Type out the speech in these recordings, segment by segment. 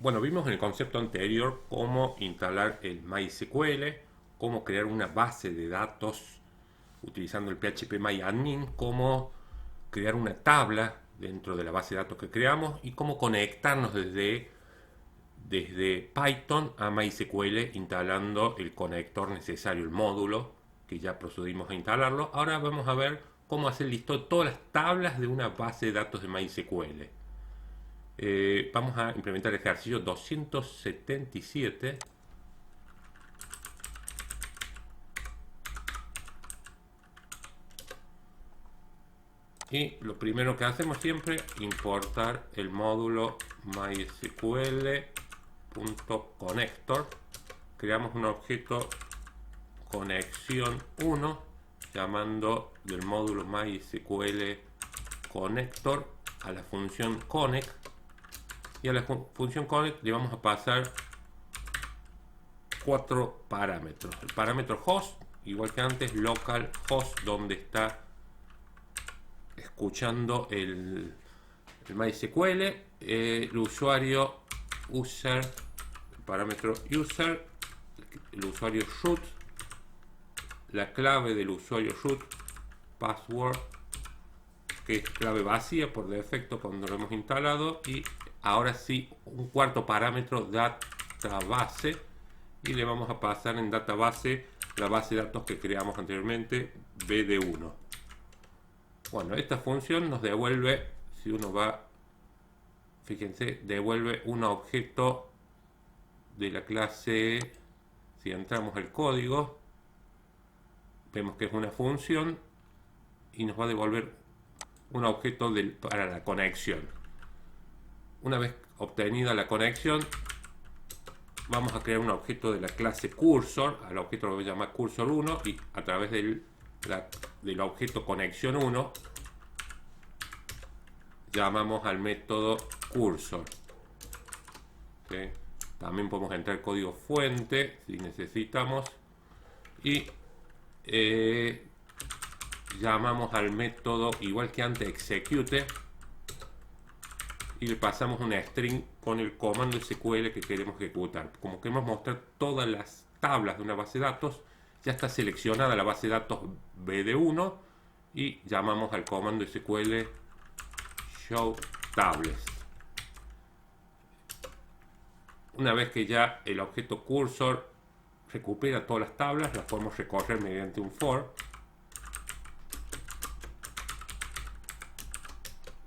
Bueno, vimos en el concepto anterior cómo instalar el MySQL, cómo crear una base de datos utilizando el PHP MyAdmin, cómo crear una tabla dentro de la base de datos que creamos y cómo conectarnos desde Python a MySQL instalando el conector necesario, el módulo que ya procedimos a instalarlo. Ahora vamos a ver cómo hacer listo todas las tablas de una base de datos de MySQL. Vamos a implementar el ejercicio 277. Y lo primero que hacemos siempre, importar el módulo mysql.connector. Creamos un objeto conexión 1 llamando del módulo mysql connector a la función connect, y a la función connect le vamos a pasar 4 parámetros. El parámetro host, igual que antes, local host, donde está escuchando el MySQL, el usuario user, el parámetro user, el usuario root, la clave del usuario root, password, que es clave vacía por defecto cuando lo hemos instalado, y ahora sí un cuarto parámetro database, y le vamos a pasar en database la base de datos que creamos anteriormente, bd1. Bueno, esta función nos devuelve, si uno va, fíjense, devuelve un objeto de la clase. Si entramos al código, vemos que es una función y nos va a devolver un objeto para la conexión. Una vez obtenida la conexión, vamos a crear un objeto de la clase cursor. Al objeto lo voy a llamar cursor 1, y a través del objeto conexión 1 llamamos al método cursor. ¿Okay? También podemos entrar el código fuente si necesitamos, y llamamos al método, igual que antes, execute, y le pasamos una string con el comando SQL que queremos ejecutar. Como queremos mostrar todas las tablas de una base de datos, ya está seleccionada la base de datos bd1, y llamamos al comando SQL show tables. Una vez que ya el objeto cursor recupera todas las tablas, las podemos recorrer mediante un for,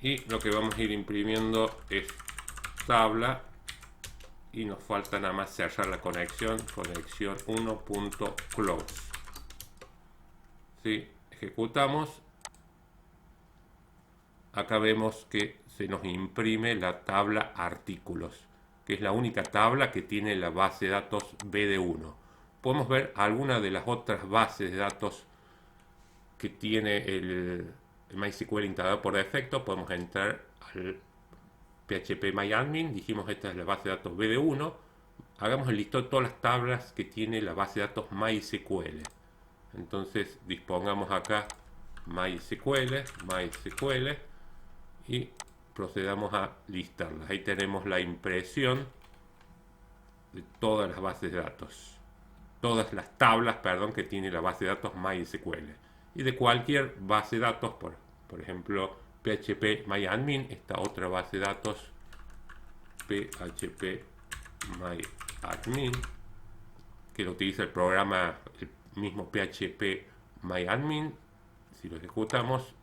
y lo que vamos a ir imprimiendo es tabla, y nos falta nada más cerrar la conexión 1.close. ¿Sí? Ejecutamos. Acá vemos que se nos imprime la tabla artículos, que es la única tabla que tiene la base de datos bd1. Podemos ver algunas de las otras bases de datos que tiene el MySQL instalado por defecto. Podemos entrar al PHP MyAdmin, dijimos esta es la base de datos bd1. Hagamos el listado de todas las tablas que tiene la base de datos MySQL. Entonces dispongamos acá MySQL, y procedamos a listarlas. Ahí tenemos la impresión de todas las bases de datos, todas las tablas, perdón, que tiene la base de datos MySQL, y de cualquier base de datos, por ejemplo PHP MyAdmin, esta otra base de datos PHP MyAdmin, que lo utiliza el programa, el mismo PHP MyAdmin. Si lo ejecutamos,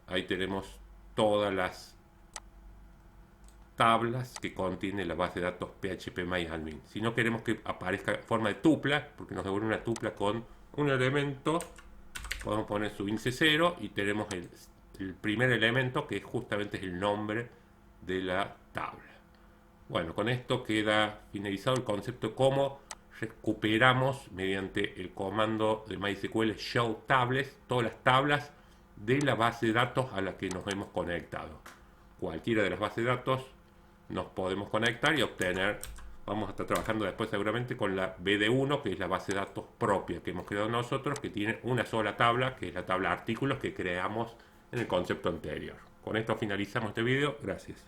ahí tenemos todas las tablas que contiene la base de datos PHP MyAdmin. Si no queremos que aparezca en forma de tupla, porque nos devuelve una tupla con un elemento, podemos poner su índice 0 y tenemos el primer elemento, que justamente es el nombre de la tabla. Bueno, con esto queda finalizado el concepto de cómo recuperamos mediante el comando de MySQL show tables todas las tablas de la base de datos a la que nos hemos conectado. Cualquiera de las bases de datos nos podemos conectar y obtener. Vamos a estar trabajando después seguramente con la bd1, que es la base de datos propia que hemos creado nosotros, que tiene una sola tabla, que es la tabla artículos que creamos en el concepto anterior. Con esto finalizamos este video. Gracias.